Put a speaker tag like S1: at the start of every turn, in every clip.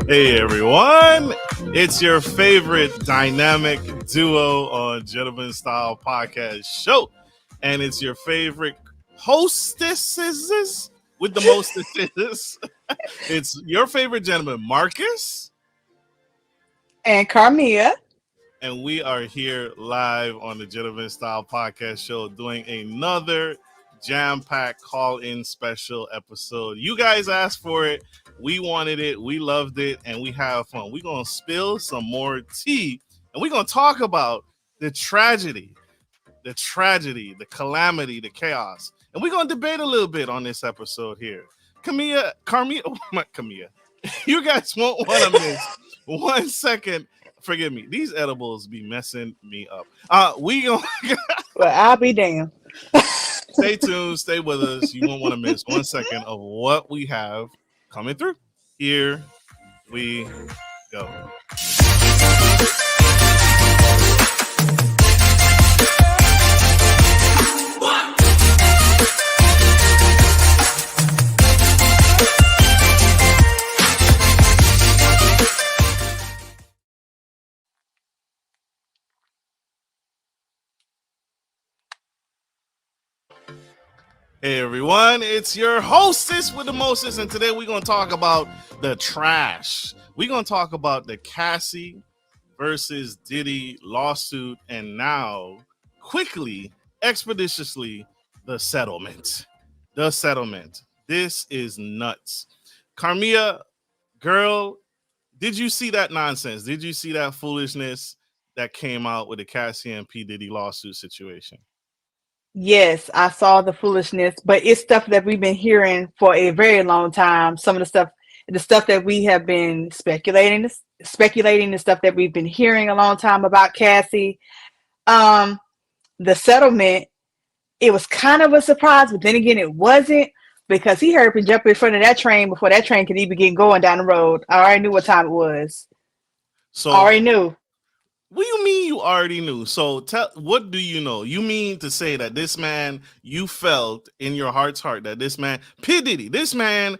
S1: Hey everyone, it's your favorite dynamic duo on Gentleman Style Podcast Show, and it's your favorite hostesses with the mostesses. It's your favorite gentleman, Marcus,
S2: and Karmea.
S1: And we are here live on the Gentleman Style Podcast Show doing another jam-packed call-in special episode. You guys asked for it. We wanted it. We loved it. And we have fun. We're going to spill some more tea. And we're going to talk about the tragedy, the calamity, the chaos. And we're going to debate a little bit on this episode here. Karmea, you guys won't want to miss 1 second. Forgive me. These edibles be messing me up. Well,
S2: I'll be damned.
S1: Stay tuned. Stay with us. You won't want to miss 1 second of what we have coming through. Here we go. Hey everyone, it's your hostess with the mostest, and today we're going to talk about the trash. We're going to talk about the Cassie versus Diddy lawsuit, and now, quickly, expeditiously, the settlement. The settlement. This is nuts. Karmea, girl, did you see that nonsense? Did you see that foolishness that came out with the Cassie and P. Diddy lawsuit situation?
S2: Yes, I saw the foolishness, but it's stuff that we've been hearing for a very long time. Some of the stuff that we have been speculating, the stuff that we've been hearing a long time about Cassie. The settlement, it was kind of a surprise, but then again, it wasn't, because he hurried up and jumped in front of that train before that train could even get going down the road. I already knew what time it was.
S1: So
S2: I already knew.
S1: What do you mean you already knew? So what do you know? You mean to say that this man, you felt in your heart's heart that this man, P. Diddy, this man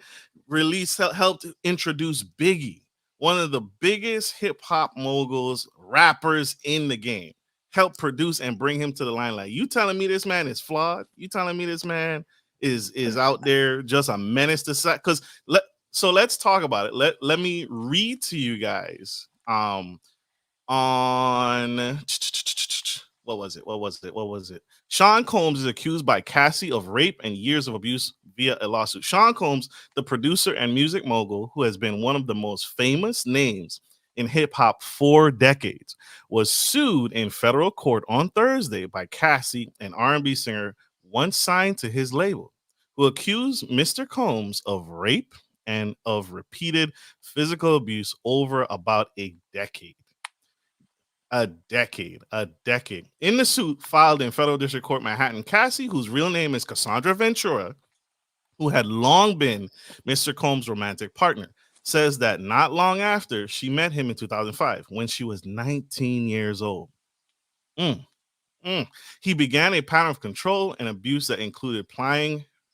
S1: helped introduce Biggie, one of the biggest hip hop moguls, rappers in the game, helped produce and bring him to the limelight. You telling me this man is flawed? You telling me this man is out there just a menace to set? So let's talk about it. Let me read to you guys. On what was it? Sean Combs is accused by Cassie of rape and years of abuse via a lawsuit. Sean Combs, the producer and music mogul who has been one of the most famous names in hip hop for decades, was sued in federal court on Thursday by Cassie, an R&B singer once signed to his label, who accused Mr. Combs of rape and of repeated physical abuse over about a decade. A decade. In the suit filed in Federal District Court, Manhattan, Cassie, whose real name is Cassandra Ventura, who had long been Mr. Combs' romantic partner, says that not long after she met him in 2005, when she was 19 years old, he began a pattern of control and abuse that included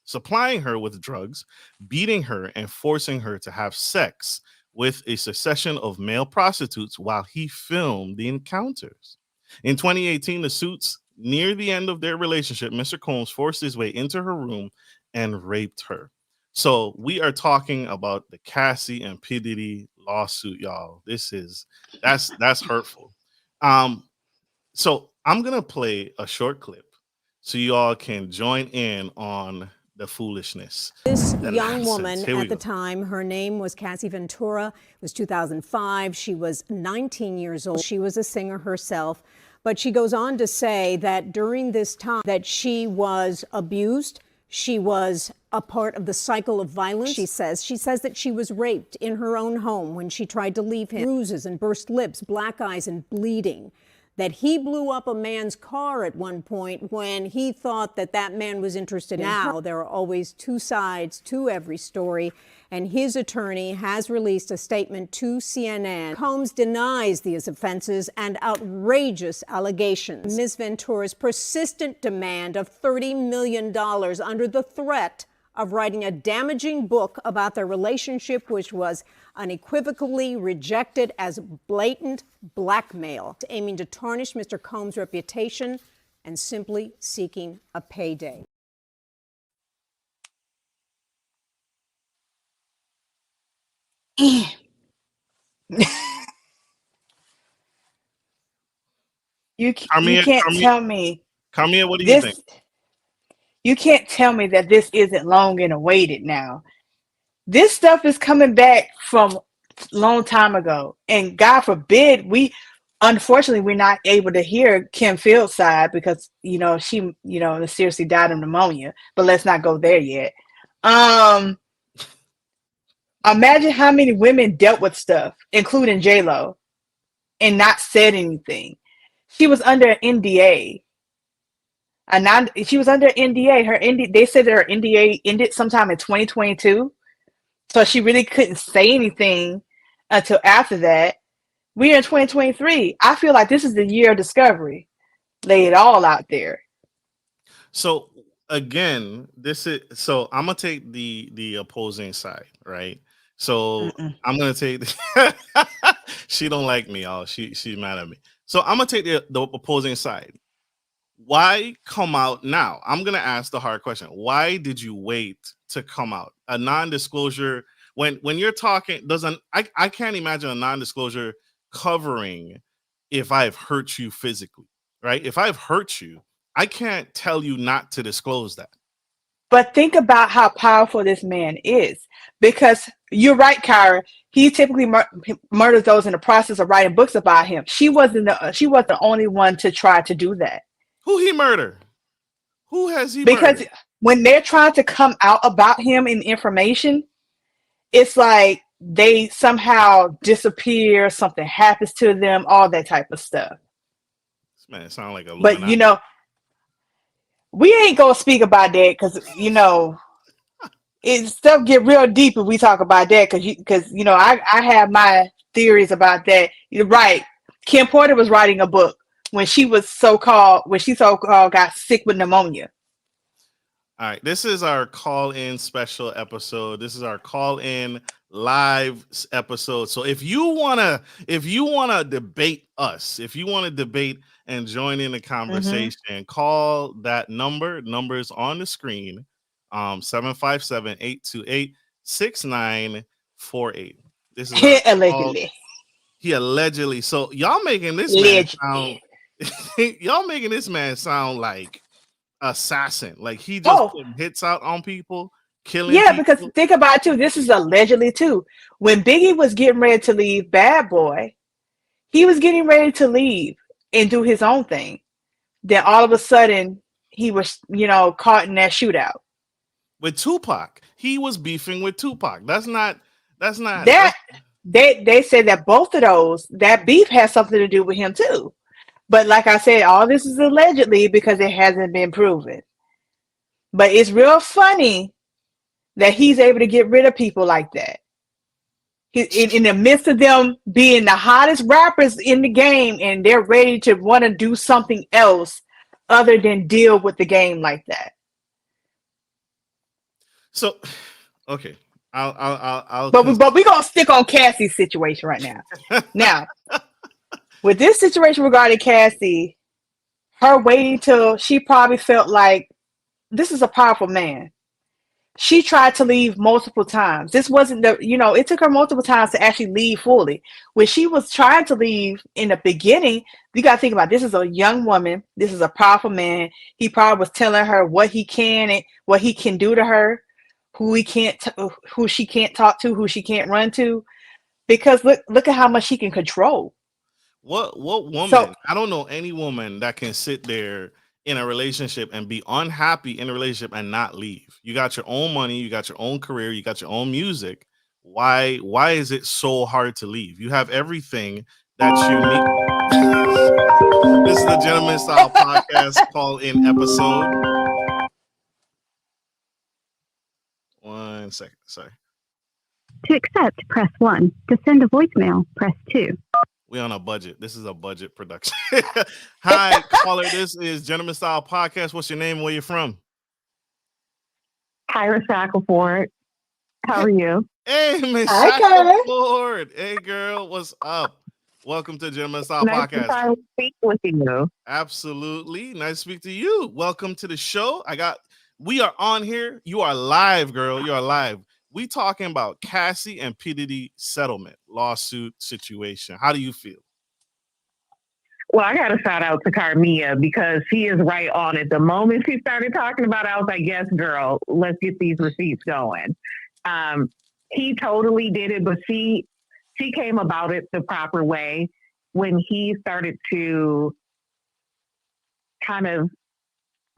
S1: supplying her with drugs, beating her, and forcing her to have sex with a succession of male prostitutes while he filmed the encounters. In 2018, the suits near the end of their relationship, Mr. Combs forced his way into her room and raped her. So we are talking about the Cassie and P. Diddy lawsuit, y'all. That's hurtful. So I'm gonna play a short clip so you all can join in on the foolishness.
S3: This young woman at the time, her name was Cassie Ventura. It was 2005. She was 19 years old. She was a singer herself, but she goes on to say that during this time that she was abused. She was a part of the cycle of violence. She says that she was raped in her own home when she tried to leave him. Bruises and burst lips, black eyes and bleeding. That he blew up a man's car at one point when he thought that that man was interested in her. Now, there are always two sides to every story, and his attorney has released a statement to CNN. Combs denies these offenses and outrageous allegations. Ms. Ventura's persistent demand of $30 million under the threat of writing a damaging book about their relationship, which was unequivocally rejected as blatant blackmail, aiming to tarnish Mr. Combs' reputation and simply seeking a payday.
S2: You can't tell me
S1: Karmea, what do you think?
S2: You can't tell me that this isn't long and awaited now. This stuff is coming back from long time ago, and God forbid unfortunately we're not able to hear Kim Field's side because she seriously died of pneumonia. But let's not go there yet. Imagine how many women dealt with stuff, including J-Lo, and not said anything. She was under an NDA. She was under NDA. They said that her NDA ended sometime in 2022. So she really couldn't say anything until after that. We're in 2023. I feel like this is the year of discovery. Lay it all out there.
S1: So again, I'm gonna take the opposing side, right? So I'm gonna take she don't like me, y'all. She's mad at me. So I'm gonna take the opposing side. Why come out now? I'm gonna ask the hard question. Why did you wait to come out? A non-disclosure when you're talking I can't imagine a non-disclosure covering if I've hurt you physically, right? If I've hurt you, I can't tell you not to disclose that.
S2: But think about how powerful this man is, because you're right, Kyra. He typically murders those in the process of writing books about him. She was the only one to try to do that.
S1: Who he murder? Who has he
S2: because
S1: murdered?
S2: When they're trying to come out about him in information, it's like they somehow disappear, something happens to them, all that type of stuff.
S1: This man sound like a
S2: But we ain't gonna speak about that because stuff get real deep if we talk about that because I have my theories about that. You're right. Kim Porter was writing a book when she so-called got sick with pneumonia.
S1: All right, this is our call-in special episode. This is our call-in live episode. So if you wanna debate us, if you want to debate and join in the conversation, call that number. Numbers on the screen. 757-828-6948. This is
S2: allegedly.
S1: He allegedly. So y'all making this man sound y'all making this man sound like assassin, like he just putting hits out on people, killing people.
S2: Because think about it too, this is allegedly too. When Biggie was getting ready to leave Bad Boy, he was getting ready to leave and do his own thing. Then all of a sudden he was caught in that shootout
S1: with Tupac. He was beefing with Tupac. They
S2: said that both of those, that beef has something to do with him too. But like I said, all this is allegedly because it hasn't been proven. But it's real funny that he's able to get rid of people like that. In the midst of them being the hottest rappers in the game, and they're ready to want to do something else other than deal with the game like that.
S1: So, okay.
S2: But we're gonna stick on Cassie's situation right now. Now, with this situation regarding Cassie, her waiting till she probably felt like this is a powerful man. She tried to leave multiple times. This wasn't it took her multiple times to actually leave fully. When she was trying to leave in the beginning, you got to think about this is a young woman. This is a powerful man. He probably was telling her what he can and what he can do to her, who she can't talk to, who she can't run to, because look at how much she can control.
S1: What woman? I don't know any woman that can sit there in a relationship and be unhappy in a relationship and not leave. You got your own money, you got your own career, you got your own music. Why is it so hard to leave? You have everything that you need. This is the Gentleman Style Podcast call-in episode. 1 second, sorry.
S4: To accept, press 1. To send a voicemail, press 2.
S1: We on a budget. This is a budget production. Hi, caller. This is Gentleman Style Podcast. What's your name? Where you from?
S5: Kyra Shackleford. How are you?
S1: Hey, Miss
S2: Hi, Kyra.
S1: Shackleford. Hey, girl, what's up? Welcome to Gentleman Style
S5: Nice to
S1: Podcast.
S5: finally speak with you.
S1: Absolutely. Nice to speak to you. Welcome to the show. We are on here. You are live, girl. You are live. We talking about Cassie and P. Diddy settlement, lawsuit situation. How do you feel?
S5: Well, I got to shout out to Karmea because she is right on it. The moment she started talking about it, I was like, yes, girl, let's get these receipts going. He totally did it, but she came about it the proper way when he started to kind of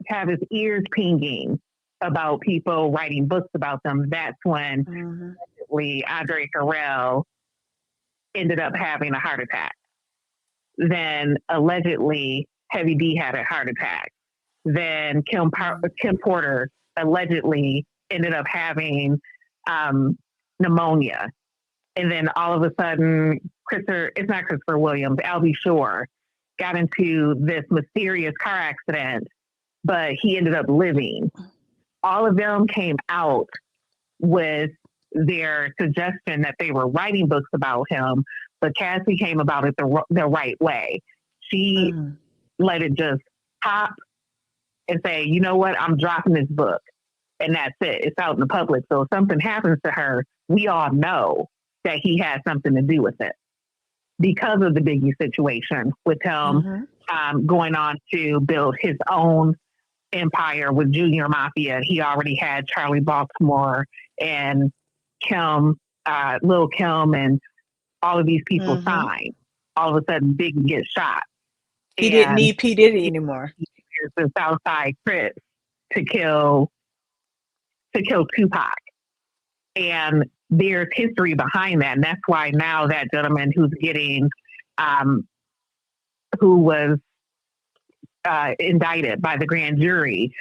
S5: have his ears pinging about people writing books about them. That's when Andre Harrell ended up having a heart attack. Then allegedly Heavy D had a heart attack. Then Kim Porter allegedly ended up having pneumonia. And then all of a sudden, it's not Christopher Williams, Albie Shore got into this mysterious car accident, but he ended up living. All of them came out with their suggestion that they were writing books about him, but Cassie came about it the right way. She let it just pop and say, you know what, I'm dropping this book. And that's it. It's out in the public. So if something happens to her, we all know that he had something to do with it because of the Biggie situation with him going on to build his own empire with Junior Mafia. He already had Charlie Baltimore and Kim, Lil Kim, and all of these people signed. All of a sudden, Biggie gets shot.
S2: He didn't need P. Diddy anymore.
S5: The Southside Crips to kill Tupac. And there's history behind that. And that's why now that gentleman who's getting, who was indicted by the grand jury,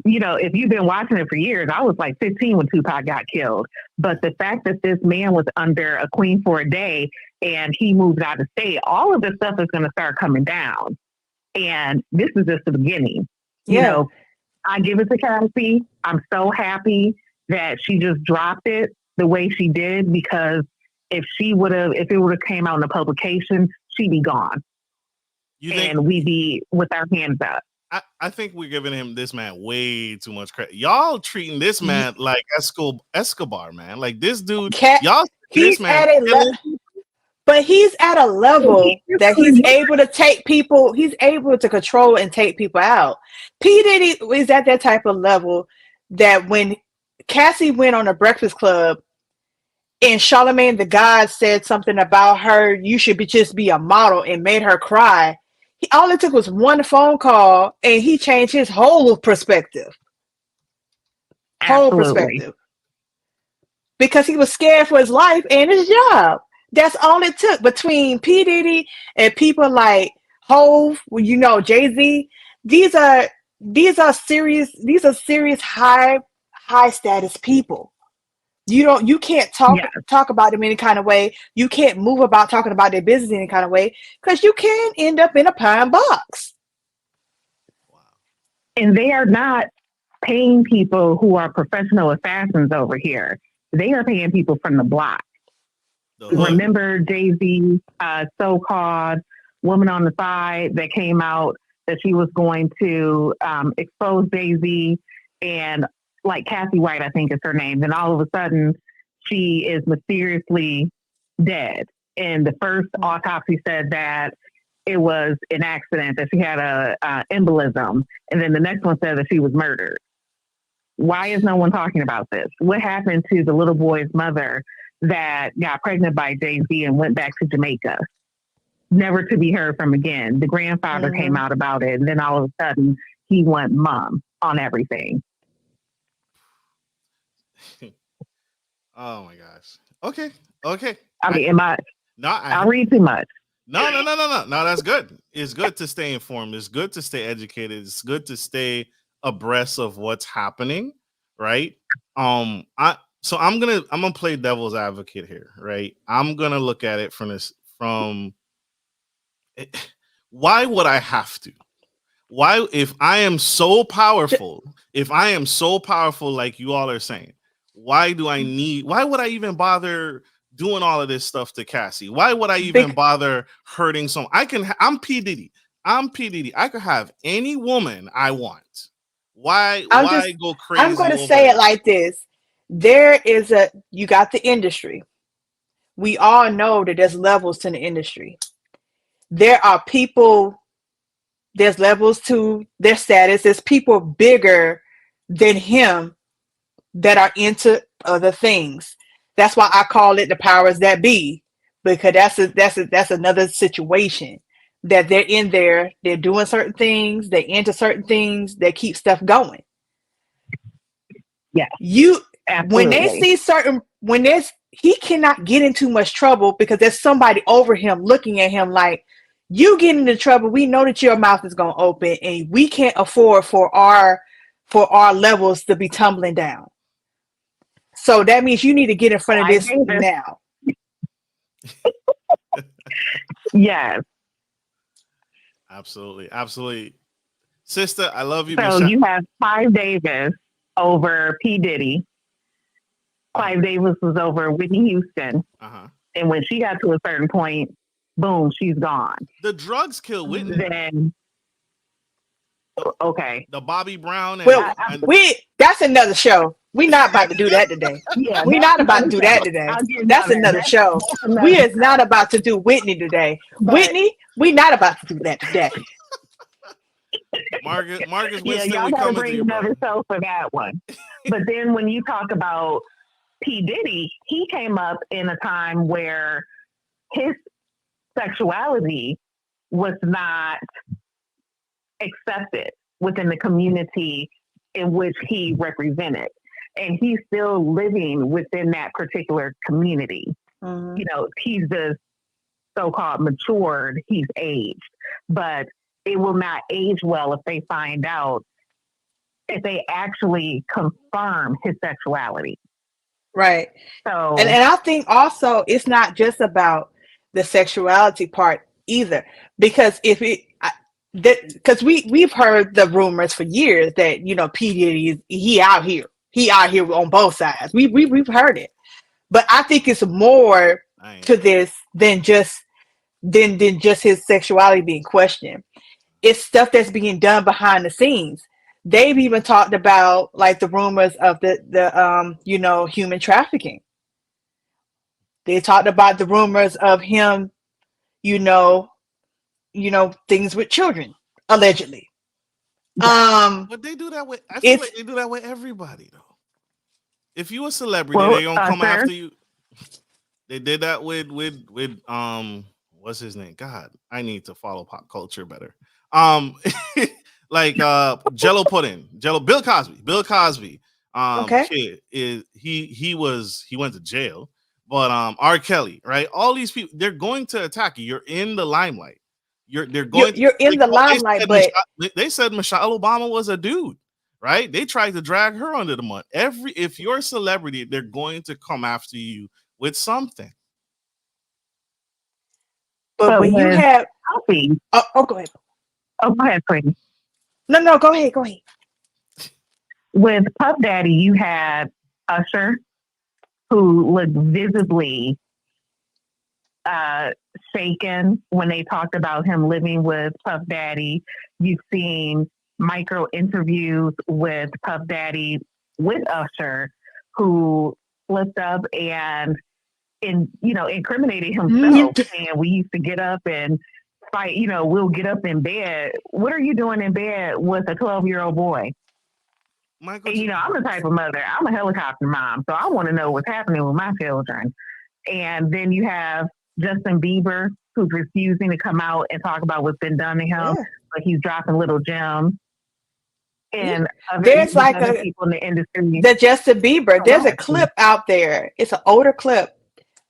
S5: you know, if you've been watching it for years, I was like 15 when Tupac got killed. But the fact that this man was under a queen for a day and he moved out of state, all of this stuff is going to start coming down. And this is just the beginning.
S2: Yeah.
S5: You know, I give it to Cassie. I'm so happy that she just dropped it the way she did, because if it would have came out in the publication, she'd be gone. And we'd be with our hands up.
S1: I think we're giving this man way too much credit. Y'all treating this man like Escobar, man. Like this dude, this man.
S2: But he's at a level that he's able to take people, he's able to control and take people out. P. Diddy is at that type of level that when Cassie went on a Breakfast Club and Charlamagne the God said something about her, you should just be a model, and made her cry. All it took was one phone call and he changed his whole perspective.
S5: Absolutely.
S2: Whole perspective. Because he was scared for his life and his job. That's all it took between P. Diddy and people like Hove, you know, Jay-Z. These are serious high status people. You can't talk about them any kind of way. You can't move about talking about their business any kind of way, because you can end up in a pine box.
S5: And they are not paying people who are professional assassins over here. They are paying people from the block. Remember Jay-Z, so-called woman on the side that came out that she was going to expose Jay-Z, and like Cassie White, I think is her name. Then all of a sudden she is mysteriously dead. And the first autopsy said that it was an accident, that she had a embolism. And then the next one said that she was murdered. Why is no one talking about this? What happened to the little boy's mother that got pregnant by Jay-Z and went back to Jamaica, never to be heard from again? The grandfather came out about it, and then all of a sudden he went mum on everything.
S1: Oh my gosh. Okay.
S5: I mean, I read too much.
S1: No. That's good. It's good to stay informed. It's good to stay educated. It's good to stay abreast of what's happening, right? I'm gonna play devil's advocate here, right? I'm gonna look at it from why would I have to? Why, if I am so powerful If I am so powerful, like you all are saying, why would I even bother doing all of this stuff to Cassie? Why would I even bother hurting someone? I'm P. Diddy. I could have any woman I want. Why go crazy?
S2: I'm going to say it like this. You got the industry. We all know that there's levels to the industry. There are people, there's levels to their status. There's people bigger than him that are into other things. That's why I call it the powers that be, because that's another situation that they're in there. They're doing certain things. They're into certain things that keep stuff going.
S5: Yeah.
S2: When they see he cannot get in too much trouble because there's somebody over him looking at him like, you get into trouble, we know that your mouth is going to open, and we can't afford for our levels to be tumbling down. So that means you need to get in front of this now.
S5: Yes.
S1: Absolutely. Sister, I love you.
S5: So you have Clive Davis over P. Diddy. Clive Davis was over Whitney Houston. And when she got to a certain point, boom, she's gone.
S1: The drugs kill Whitney.
S5: Then, okay.
S1: The Bobby Brown.
S2: That's another show. We're not about to do that today. We're not about to do that today. That's another show. We is not about to do Whitney today. Whitney, we're not about to do that today.
S1: Marcus
S5: Winston, y'all gotta bring another show for that one. But then when you talk about P. Diddy, he came up in a time where his sexuality was not accepted within the community in which he represented. And he's still living within that particular community. Mm-hmm. You know, he's just so-called matured, he's aged. But it will not age well if they find out, if they actually confirm his sexuality.
S2: Right.
S5: So,
S2: and I think also it's not just about the sexuality part either, because we've heard the rumors for years that, you know, P. Diddy he out here on both sides. We've heard it, but I think it's more to this than just his sexuality being questioned. It's stuff that's being done behind the scenes. They've even talked about like the rumors of the human trafficking. They talked about the rumors of him, things with children, allegedly.
S1: But they do that with. I feel like they do that with everybody, though. If you a celebrity, they don't come after you. They did that with what's his name? God, I need to follow pop culture better. Like Jello pudding, Bill Cosby. He went to jail, but R. Kelly, right? All these people, they're going to attack you. You're in the limelight. You're in the limelight, but they said Michelle Obama was a dude, right? They tried to drag her under the mud. If you're a celebrity, they're going to come after you with something.
S2: But when you have, go ahead.
S5: Oh, go ahead, please.
S2: No, go ahead.
S5: With Puff Daddy, you had Usher, who looked visibly shaken when they talked about him living with Puff Daddy. You've seen micro interviews with Puff Daddy with Usher, who flipped up and incriminated himself. And we used to get up and fight, we'll get up in bed. What are you doing in bed with a 12-year-old boy?
S1: Michael,
S5: and, I'm the type of mother, I'm a helicopter mom, so I want to know what's happening with my children. And then you have Justin Bieber, who's refusing to come out and talk about what's been done to him, but he's dropping little gems. And
S2: there's like
S5: people in the industry.
S2: The Justin Bieber, there's a clip out there. It's an older clip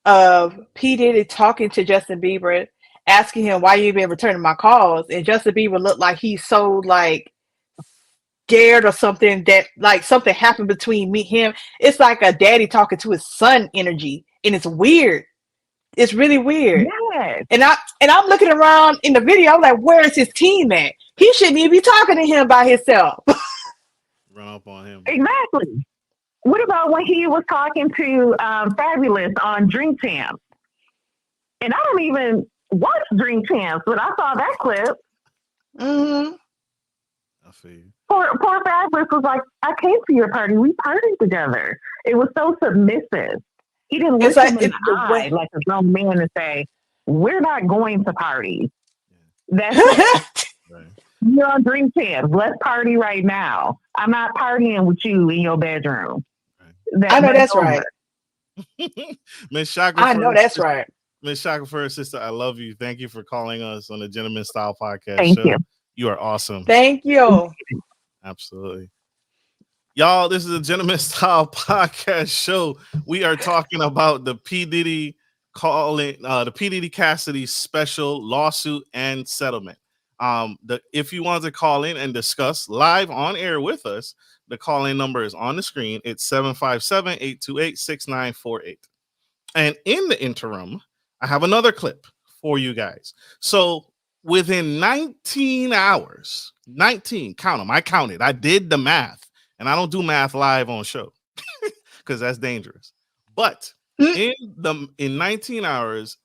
S2: of P. Diddy talking to Justin Bieber, asking him, why you been returning my calls? And Justin Bieber looked like he's so scared or something, that like something happened between him. It's like a daddy talking to his son energy, and it's weird. It's really weird.
S5: Yes.
S2: And I'm looking around in the video, I'm like, where is his team at? He shouldn't even be talking to him by himself.
S1: Run up on him.
S5: Exactly. What about when he was talking to Fabulous on Drink Champs? And I don't even watch Drink Champs, but I saw that clip.
S2: Mm-hmm.
S1: I feel you.
S5: Poor Fabulous was like, I came to your party. We partied together. It was so submissive. He didn't look him in the eye like a grown man and say, we're not going to parties. That's it.
S1: Right.
S5: You're on Drink Champs. Let's party right now. I'm not partying with you in your bedroom.
S2: I know that's right.
S1: Miss Shaka,
S2: I know that's right.
S1: Miss Shaka, for her sister, I love you. Thank you for calling us on the Gentleman Style Podcast.
S5: Thank you.
S1: You are awesome.
S2: Thank you.
S1: Absolutely. Y'all, this is a Gentleman Style Podcast show. We are talking about the P. Diddy the P. Diddy Cassie special lawsuit and settlement. If you want to call in and discuss live on air with us, the call-in number is on the screen. It's 757-828-6948. And in the interim, I have another clip for you guys. So within 19 hours, 19, count them. I counted. I did the math. And I don't do math live on show because that's dangerous. But in 19 hours,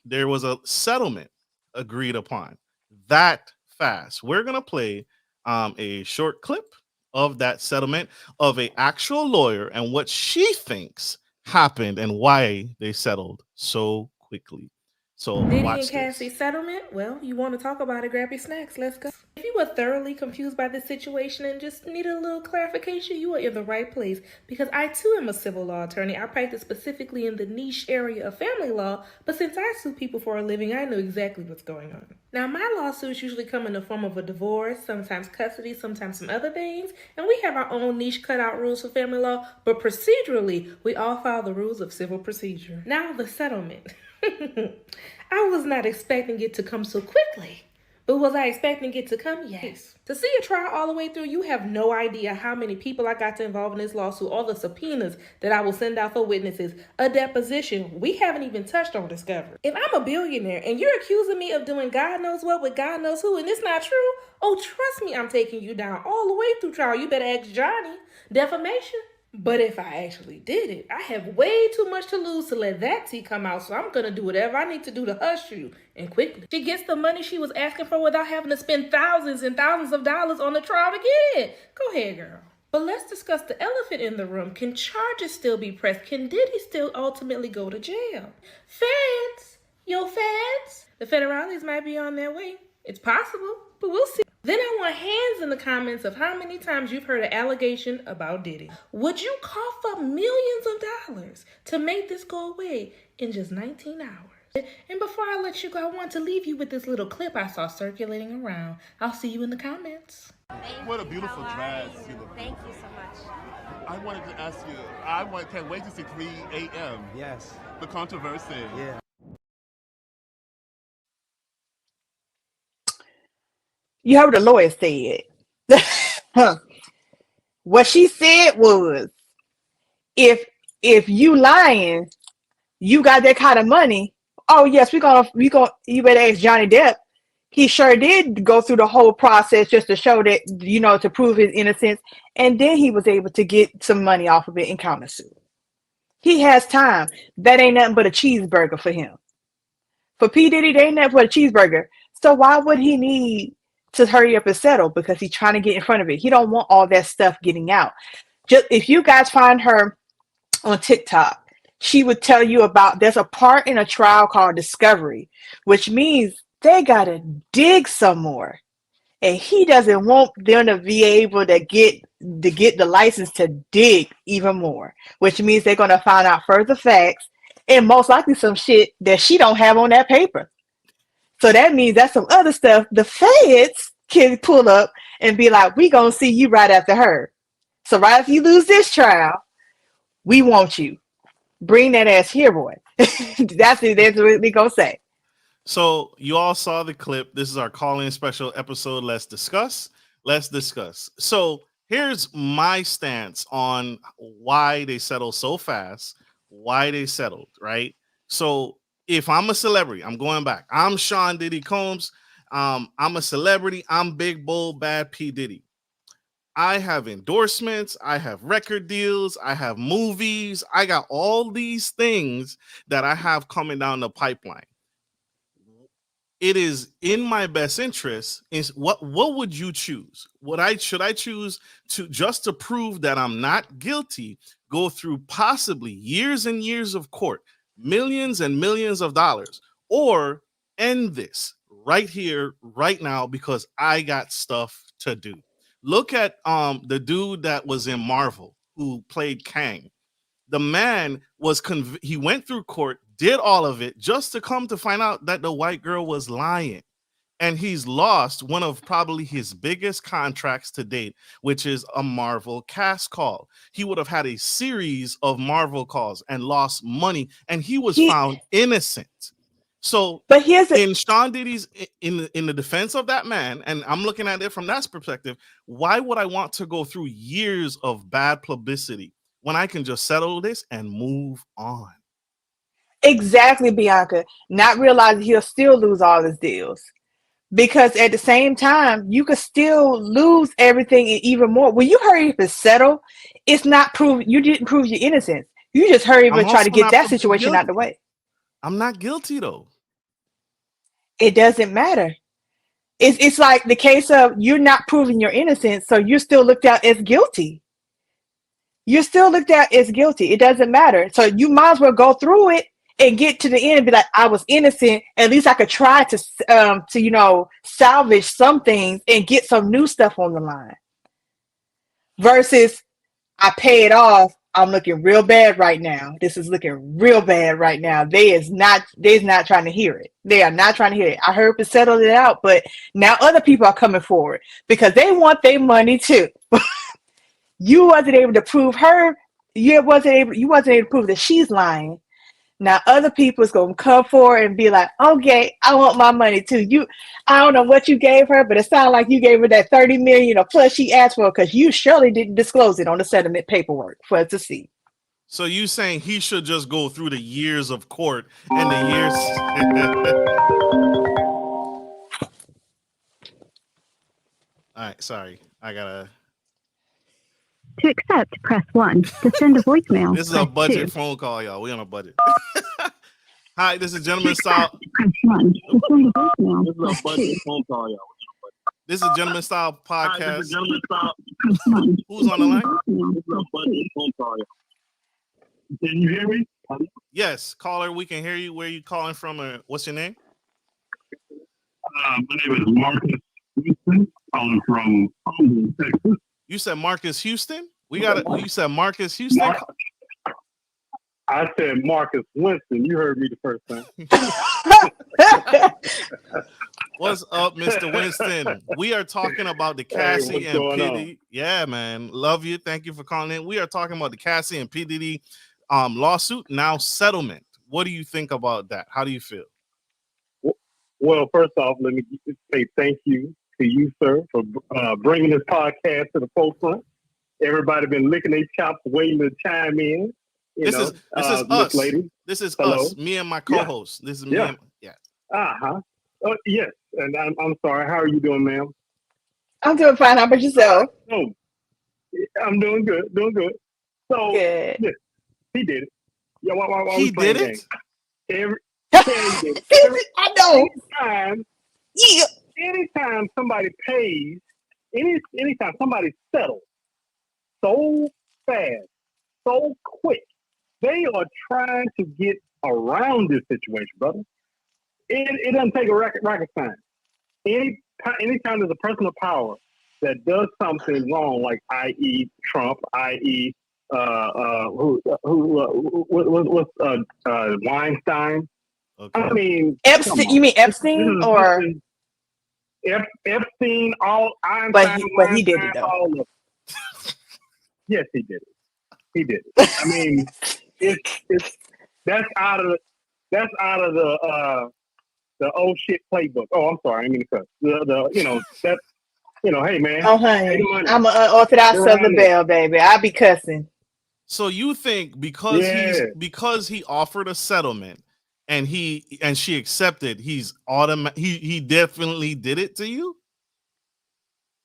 S1: there was a settlement agreed upon that fast. We're gonna play a short clip of that settlement of an actual lawyer and what she thinks happened and why they settled so quickly. So
S6: Diddy and Cassie settlement? Well, you want to talk about it, grab your snacks, let's go. If you were thoroughly confused by this situation and just needed a little clarification, you are in the right place, because I too am a civil law attorney. I practice specifically in the niche area of family law, but since I sue people for a living, I know exactly what's going on. Now, my lawsuits usually come in the form of a divorce, sometimes custody, sometimes some other things, and we have our own niche cutout rules for family law, but procedurally, we all follow the rules of civil procedure. Now, the settlement. I was not expecting it to come so quickly, but was I expecting it to come? Yes. To see a trial all the way through, you have no idea how many people I got to involve in this lawsuit, all the subpoenas that I will send out for witnesses, a deposition. We haven't even touched on discovery. If I'm a billionaire and you're accusing me of doing God knows what with God knows who, and it's not true, oh, trust me, I'm taking you down all the way through trial. You better ask Johnny. Defamation. But if I actually did it, I have way too much to lose to let that tea come out, so I'm going to do whatever I need to do to hush you, and quickly. She gets the money she was asking for without having to spend thousands and thousands of dollars on the trial to get it. Go ahead, girl. But let's discuss the elephant in the room. Can charges still be pressed? Can Diddy still ultimately go to jail? Feds, yo feds. The federales might be on their way. It's possible, but we'll see. Then I want hands in the comments of how many times you've heard an allegation about Diddy. Would you cough up millions of dollars to make this go away in just 19 hours? And before I let you go, I want to leave you with this little clip I saw circulating around. I'll see you in the comments.
S7: What a beautiful dress.
S8: Thank you so much.
S7: I wanted to ask you, can't wait to see 3 a.m.
S9: Yes.
S7: The controversy.
S9: Yeah.
S2: You heard what the lawyer said. What she said was, if you lying, you got that kind of money. Oh yes, we gonna you better ask Johnny Depp. He sure did go through the whole process just to show that, to prove his innocence, and then he was able to get some money off of it and countersue. He has time. That ain't nothing but a cheeseburger for him. For P. Diddy, they ain't nothing but a cheeseburger. So why would he need to hurry up and settle? Because he's trying to get in front of it. He don't want all that stuff getting out. Just if you guys find her on TikTok, she would tell you about, there's a part in a trial called discovery, which means they gotta dig some more, and he doesn't want them to be able to get the license to dig even more, which means they're gonna find out further facts and most likely some shit that she don't have on that paper. So that means that's some other stuff the feds can pull up and be like, we gonna see you right after her. So right if you lose this trial, we want you. Bring that ass here, boy. That's what we gonna say.
S1: So you all saw the clip. This is our call-in special episode. Let's discuss. So here's my stance on why they settled so fast, why they settled, right? So if I'm a celebrity, I'm going back. I'm Sean Diddy Combs. I'm a celebrity. I'm big, bold, bad P. Diddy. I have endorsements, I have record deals, I have movies, I got all these things that I have coming down the pipeline. It is in my best interest. Is what would you choose? Should I choose to just to prove that I'm not guilty, go through possibly years and years of court, millions and millions of dollars, or end this right here, right now, because I got stuff to do? Look at the dude that was in Marvel who played Kang. The man was he went through court, did all of it just to come to find out that the white girl was lying. And he's lost one of probably his biggest contracts to date, which is a Marvel cast call. He would have had a series of Marvel calls and lost money, and he was found innocent. So,
S2: but
S1: in Sean Diddy's in the defense of that man, and I'm looking at it from that perspective, why would I want to go through years of bad publicity when I can just settle this and move on?
S2: Exactly, Bianca. Not realizing he'll still lose all his deals. Because at the same time, you could still lose everything and even more. When you hurry up and settle, it's not proof you didn't prove your innocence. You just hurry up and try to get that situation out the way.
S1: I'm not guilty though.
S2: It doesn't matter. It's like the case of you're not proving your innocence, so you're still looked at as guilty. You're still looked at as guilty. It doesn't matter. So you might as well go through it and get to the end and be like, I was innocent. At least I could try to salvage some things and get some new stuff on the line. Versus, I pay it off. I'm looking real bad right now. This is looking real bad right now. They're not trying to hear it. They are not trying to hear it. I heard it settled it out, but now other people are coming forward because they want their money too. You wasn't able to prove her. You wasn't able to prove that she's lying. Now other people's gonna come forward and be like, okay, I want my money too. I don't know what you gave her, but it sounded like you gave her that $30 million or plus she asked for, because you surely didn't disclose it on the settlement paperwork for us to see.
S1: So you saying he should just go through the years of court and the years? All right, sorry, I gotta.
S4: To accept, press 1. To send a voicemail,
S1: This is a budget
S4: 2.
S1: phone call, y'all. We on a budget. Hi, this is Gentleman Style.
S4: Press 1. To send a voicemail,
S7: This is a
S4: press
S7: budget
S4: 2.
S7: phone call, y'all.
S1: This is Gentleman Style
S7: Hi,
S1: podcast.
S7: this is Gentleman Style.
S4: Press 1.
S1: Who's on the line?
S7: This is a budget phone call, y'all. Can you hear me?
S1: Yes, caller, we can hear you. Where are you calling from? Or what's your name?
S7: My name is Marcus Houston, calling from Houston, Texas.
S1: You said Marcus Houston? You said Marcus Houston?
S7: I said Marcus Winston. You heard me the first time.
S1: What's up, Mr. Winston? We are talking about the Cassie
S7: what's
S1: and
S7: going
S1: P.
S7: on?
S1: Diddy. Yeah, man. Love you. Thank you for calling in. We are talking about the Cassie and P. Diddy lawsuit, now settlement. What do you think about that? How do you feel?
S7: Well, first off, let me say thank you to you, sir, for bringing this podcast to the forefront. Everybody been licking their chops, waiting to chime in.
S1: This is us.
S7: Lady.
S1: This is
S7: Hello?
S1: us. Me and my co-host. This is me.
S7: Yeah.
S1: Yeah.
S7: Oh, yes. And I'm sorry. How are you doing, ma'am?
S2: I'm doing fine. How about yourself?
S7: Oh, I'm doing good. So,
S2: Good.
S7: yes, he did it. Yeah, why
S1: He did it?
S7: he did it.
S2: I know.
S7: Anytime somebody pays, anytime somebody settles so fast, so quick, they are trying to get around this situation, brother. It doesn't take a rocket science. Anytime there's a person of power that does something wrong, like i.e. Trump, i.e. Weinstein.
S1: Okay.
S7: I mean,
S2: Epstein. You mean Epstein or?
S7: Epstein, all Einstein,
S2: But he did it though.
S7: all of it. Yes, he did it. He did it. I mean, it's that's out of the old shit playbook. Oh, I'm sorry, I mean to cuss. Hey man.
S2: Oh honey, I'm an unorthodox Southern Belle, baby. I be cussing.
S1: So you think because he offered a settlement and she accepted, he definitely did it to you?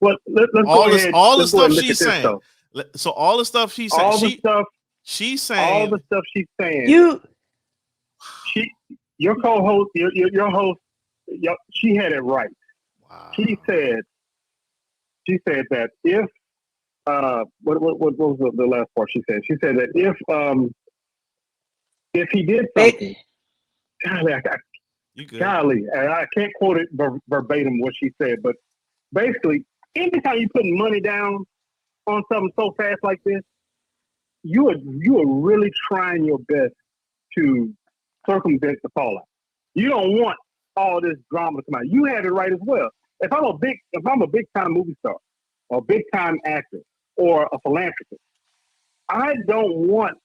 S7: Well, let's
S1: all
S7: go
S1: this,
S7: ahead.
S1: all the
S7: let's go ahead
S1: stuff
S7: and look
S1: she's
S7: at this,
S1: saying.
S7: though.
S1: So all the stuff she's saying.
S7: All the stuff.
S1: She's
S7: All
S1: saying.
S7: the stuff she's saying. Your co-host, your host, she had it right.
S1: Wow.
S7: She said that if what was the last part she said? She said that if he did something, golly, I can't quote it verbatim what she said, but basically, anytime you putting money down on something so fast like this, you are really trying your best to circumvent the fallout. You don't want all this drama to come out. You had it right as well. If I'm a big time movie star or big time actor or a philanthropist, I don't want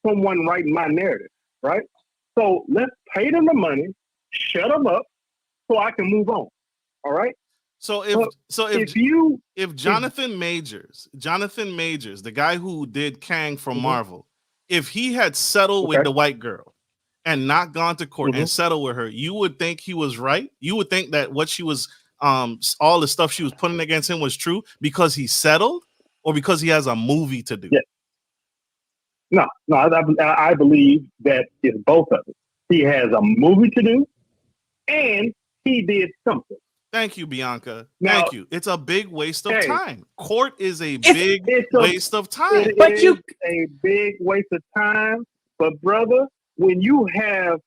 S7: someone writing my narrative, right? So let's pay them the money, shut them up, so I can move on. All right.
S1: So if Jonathan Majors, the guy who did Kang from Marvel, if he had settled with the white girl and not gone to court and settled with her, you would think he was right. You would think that what she was, all the stuff she was putting against him was true because he settled, or because he has a movie to do.
S7: Yeah. No, I believe that it's both of it. He has a movie to do, and he did something.
S1: Thank you, Bianca.
S7: Now,
S1: thank you. It's a big waste of time. Court is a big waste of time.
S7: It is a big waste of time. But brother, when you have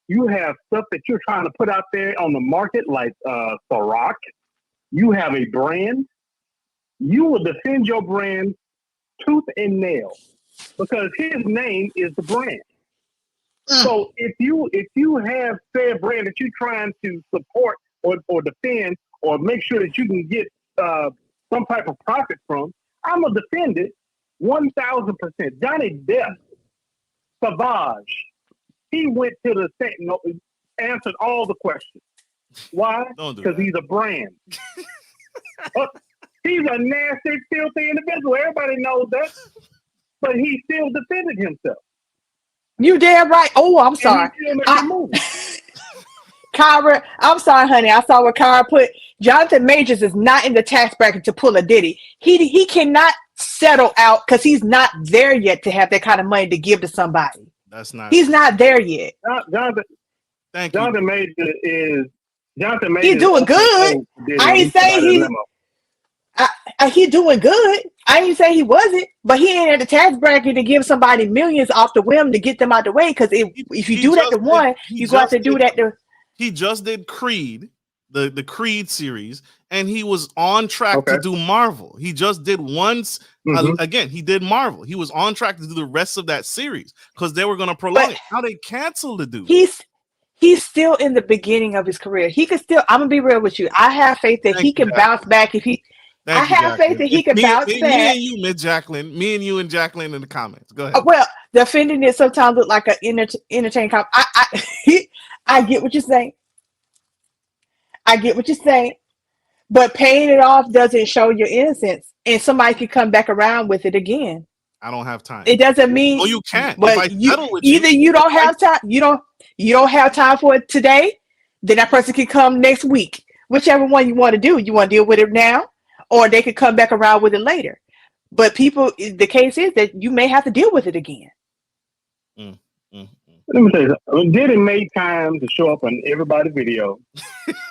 S7: stuff that you're trying to put out there on the market, like Ciroc, you have a brand. You will defend your brand tooth and nail because his name is the brand. So if you have said brand that you're trying to support or defend or make sure that you can get some type of profit from, I'm gonna defend it 1,000%. Johnny Depp, Savage, he went to the Sentinel, answered all the questions. Why? Because he's a brand. He's a nasty, filthy individual. Everybody knows that. But he still defended himself.
S2: You damn right. Oh, I'm sorry. Kyra, I'm sorry, honey. I saw what Kyra put. Jonathan Majors is not in the tax bracket to pull a Diddy. He cannot settle out because he's not there yet to have that kind of money to give to somebody.
S1: That's not.
S2: He's not there yet.
S7: Jonathan Majors is. Jonathan Majors.
S2: He's doing good. I ain't saying he's doing good. I ain't say he wasn't, but he ain't at the tax bracket to give somebody millions off the whim to get them out the way. Because if you do that to one, you got to do that to.
S1: He just did Creed, the Creed series, and he was on track to do Marvel. He just did once again. He did Marvel. He was on track to do the rest of that series because they were going to prolong it. Now they canceled the dude.
S2: He's still in the beginning of his career. He could still. I'm gonna be real with you. I have faith that he can bounce back if he. I have faith that he can bounce back.
S1: Me and you, Miss Jacqueline. Me and you and Jacqueline in the comments. Go ahead.
S2: Well, defending it sometimes look like an entertaining comment. I get what you're saying. I get what you're saying. But paying it off doesn't show your innocence. And somebody can come back around with it again.
S1: I don't have time.
S2: It doesn't mean.
S1: Oh, you can't.
S2: But you don't have time. You don't have time for it today. Then that person can come next week. Whichever one you want to do. You want to deal with it now, or they could come back around with it later. But the case is that you may have to deal with it again.
S7: Let me tell you something. Diddy made time to show up on everybody's video.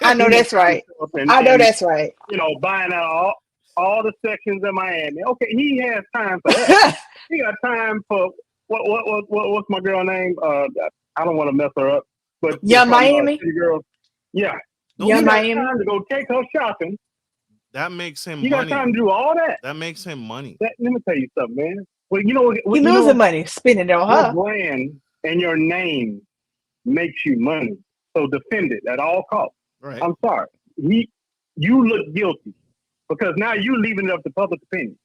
S2: I know that's right. That's right.
S7: You know, buying out all the sections in Miami. Okay, he has time for that. He got time for what's my girl name? I don't want to mess her up, but
S2: Young Miami
S7: girl. Yeah,
S2: Young Miami.
S7: Time to go take her shopping.
S1: That makes him.
S7: You got time to do all that.
S1: That makes him money.
S7: Let me tell you something, man. Well, you know,
S2: he losing money spending it on her.
S7: Your brand and your name makes you money, so defend it at all costs.
S1: Right.
S7: I'm sorry. You look guilty because now you leaving it up to public opinion.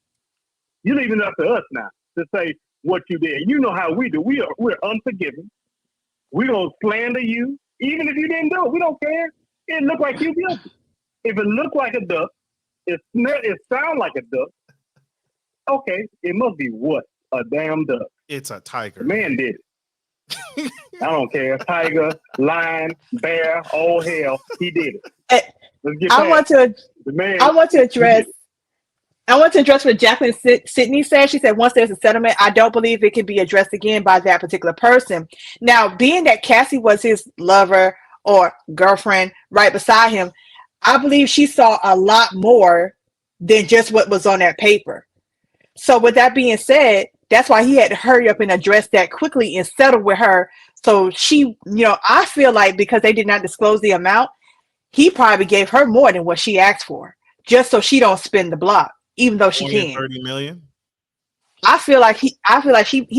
S7: You leaving it up to us now to say what you did. You know how we do. We're unforgiving. We don't slander you, even if you didn't do it. We don't care. It looked like you guilty. If it looked like a duck, it sound like a duck. Okay, it must be what? A damn duck.
S1: It's a tiger.
S7: The man did it. I don't care. Tiger, lion, bear, oh hell, he did it.
S2: I want to
S7: The man.
S2: I want to address what Jacqueline Sidney said. She said, once there's a settlement, I don't believe it can be addressed again by that particular person. Now, being that Cassie was his lover or girlfriend right beside him, I believe she saw a lot more than just what was on that paper. So with that being said, that's why he had to hurry up and address that quickly and settle with her. So she, I feel like because they did not disclose the amount, he probably gave her more than what she asked for, just so she don't spin the block, even though she can.
S1: 30 million.
S2: I feel like he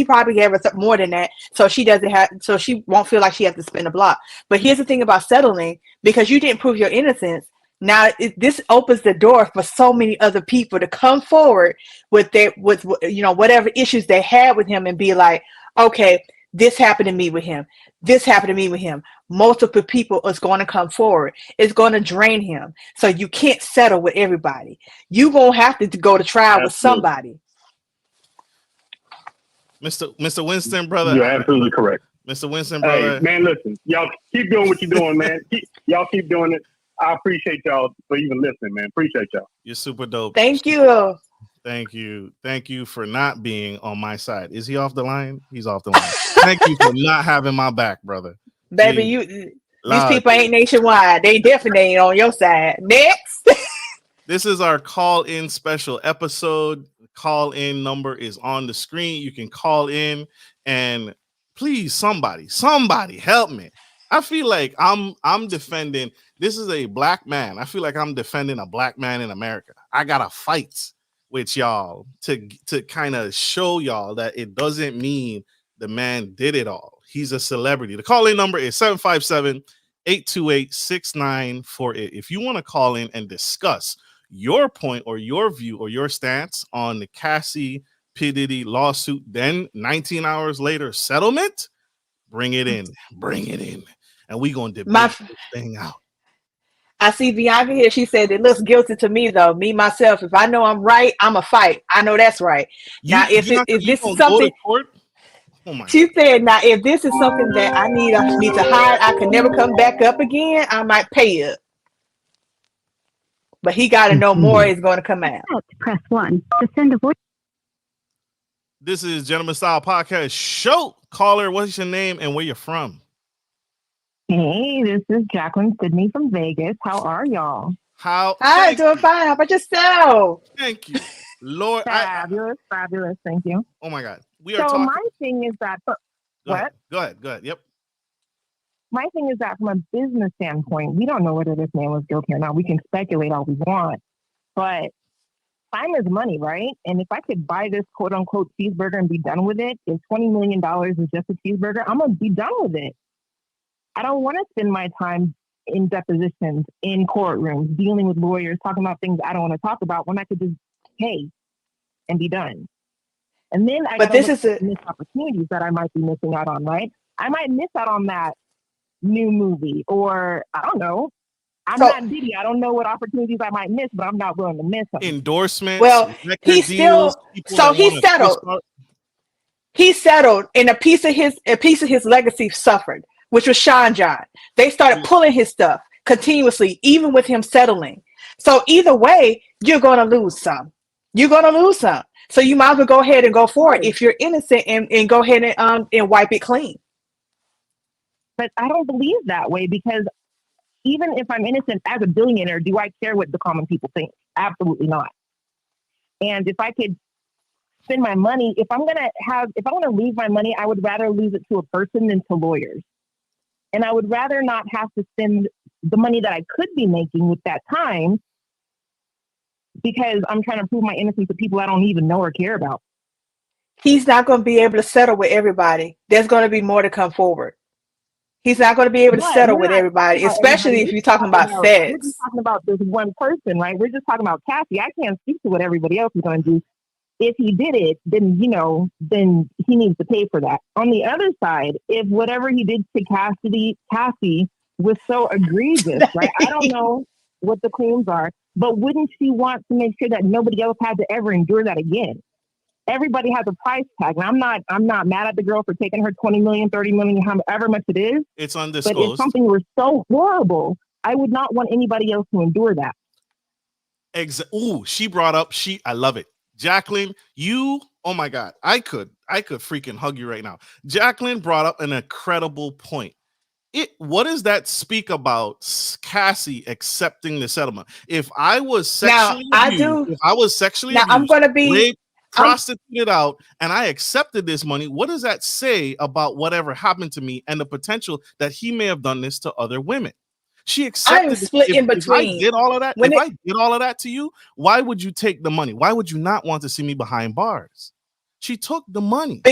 S2: probably gave her more than that, so she won't feel like she has to spin the block. But here's the thing about settling: because you didn't prove your innocence, now this opens the door for so many other people to come forward with whatever issues they had with him and be like, okay, this happened to me with him. This happened to me with him. Multiple people is going to come forward. It's going to drain him. So you can't settle with everybody. You're going to have to go to trial with somebody.
S1: Mr. Winston, brother.
S7: You're absolutely correct.
S1: Mr. Winston, brother.
S7: Hey, man, listen. Y'all keep doing what you're doing, man. Y'all keep doing it. I appreciate y'all for even listening, man. Appreciate y'all.
S1: You're super dope.
S2: Thank you.
S1: Thank you. Thank you for not being on my side. Is he off the line? He's off the line. Thank you for not having my back, brother.
S2: Baby, these people ain't nationwide. They definitely ain't on your side. Next.
S1: This is our call-in special episode. The call-in number is on the screen. You can call in and please, somebody help me. I feel like I'm defending. This is a black man. I feel like I'm defending a black man in America. I gotta fight with y'all to kind of show y'all that it doesn't mean the man did it all. He's a celebrity. The call-in number is 757-828-6948. If you want to call in and discuss your point or your view or your stance on the Cassie P. Diddy lawsuit, then 19 hours later settlement, bring it in. And we're going to debate this thing out.
S2: I see Bianca here. She said it looks guilty to me, though. Me, myself, if I know I'm right, I'm a fight. I know that's right. Now, if this is something, she said, now, if this is something that I need to hide, I can never come back up again, I might pay it. But he got to know more is going to come out.
S4: Press 1 to send a voice.
S1: This is Gentleman Style Podcast Show. Caller, what's your name and where you're from?
S5: Hey, this is Jacqueline Sidney from Vegas. How are y'all?
S2: Hi, doing fine. How about yourself?
S1: Thank you. Lord.
S5: Fabulous. Thank you.
S1: Oh my God.
S5: My thing is that,
S1: Go ahead. Yep.
S5: My thing is that from a business standpoint, we don't know whether this man was guilty or not. We can speculate all we want, but time is money, right? And if I could buy this quote unquote cheeseburger and be done with it, if $20 million is just a cheeseburger, I'm going to be done with it. I don't want to spend my time in depositions, in courtrooms, dealing with lawyers, talking about things I don't want to talk about when I could just pay and be done. And then miss opportunities that I might be missing out on, right? I might miss out on that new movie, or I don't know. I'm not Diddy. I don't know what opportunities I might miss, but I'm not willing to miss them.
S1: Endorsements.
S2: Well, he settled. He settled, and a piece of his legacy suffered, which was Sean John. They started pulling his stuff continuously, even with him settling. So either way, you're going to lose some. So you might as well go ahead and go for it if you're innocent, and go ahead and wipe it clean.
S5: But I don't believe that way, because even if I'm innocent as a billionaire, do I care what the common people think? Absolutely not. And if I could spend my money, if I want to lose my money, I would rather lose it to a person than to lawyers. And I would rather not have to spend the money that I could be making with that time, because I'm trying to prove my innocence to people I don't even know or care about.
S2: He's not going to be able to settle with everybody. There's going to be more to come forward. He's not going to be able to settle with everybody, especially if you're talking about sex.
S5: We're just talking about this one person, right? We're just talking about Cassie. I can't speak to what everybody else is going to do. If he did it, then he needs to pay for that. On the other side, if whatever he did to Cassie was so egregious, right? I don't know what the claims are, but wouldn't she want to make sure that nobody else had to ever endure that again? Everybody has a price tag. And I'm not mad at the girl for taking her 20 million, 30 million, however much it is.
S1: It's undisclosed.
S5: But if something were so horrible, I would not want anybody else to endure that.
S1: Ooh, she brought up, I love it. Jacqueline, oh my God, I could freaking hug you right now. Jacqueline brought up an incredible point. What does that speak about Cassie accepting the settlement? If I was sexually
S2: I'm going to be
S1: raped, prostituted out, and I accepted this money, what does that say about whatever happened to me and the potential that he may have done this to other women? She accepted.
S2: I'm split in between.
S1: If I did all of that, I did all of that to you, why would you take the money? Why would you not want to see me behind bars? She took the money.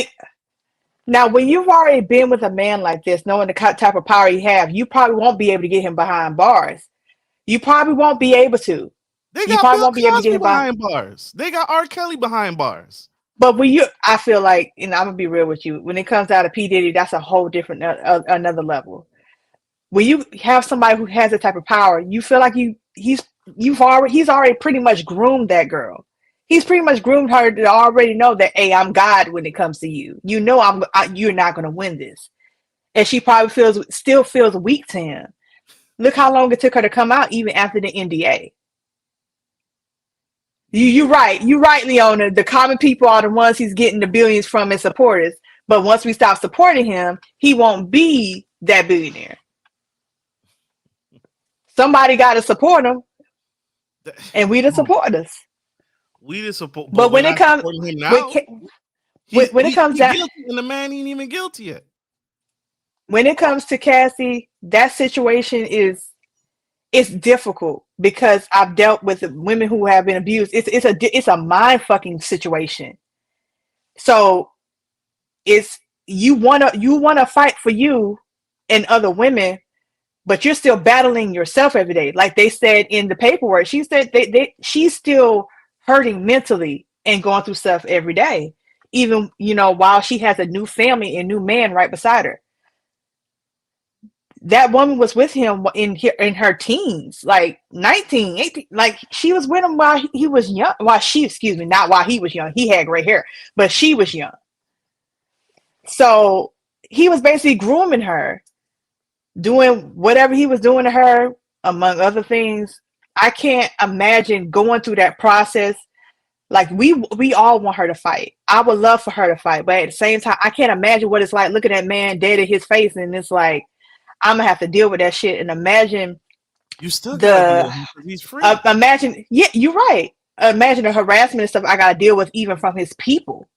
S2: Now, when you've already been with a man like this, knowing the type of power you have, you probably won't be able to get him behind bars. You probably won't be able to.
S1: They got Bill Cosby behind bars. They got R. Kelly behind bars.
S2: But I feel like, and I'm gonna be real with you, when it comes out of P. Diddy, that's a whole different, another level. When you have somebody who has that type of power, you feel like he's already pretty much groomed that girl. He's pretty much groomed her to already know that, hey, I'm God when it comes to you. You know, you're not going to win this. And she probably still feels weak to him. Look how long it took her to come out, even after the NDA. You're right, Leona. The common people are the ones he's getting the billions from as supporters. But once we stop supporting him, he won't be that billionaire. Somebody got to support him, and we the supporters.
S1: We the support.
S2: But when it comes, when it comes down,
S1: guilty and the man ain't even guilty yet.
S2: When it comes to Cassie, that situation it's difficult because I've dealt with women who have been abused. It's a mind fucking situation. So you wanna fight for you and other women, but you're still battling yourself every day. Like they said in the paperwork, she said she's still hurting mentally and going through stuff every day, even while she has a new family and new man right beside her. That woman was with him in her teens, like 19, 18. Like she was with him while he was young. Not while he was young. He had gray hair, but she was young. So he was basically grooming her, doing whatever he was doing to her, among other things. I can't imagine going through that process. Like we all want her to fight. I would love for her to fight, but at the same time, I can't imagine what it's like looking at man dead in his face, and it's like I'm gonna have to deal with that shit. And imagine
S1: you still gotta deal with him because he's free.
S2: Imagine, yeah, you're right. Imagine the harassment and stuff I gotta deal with even from his people.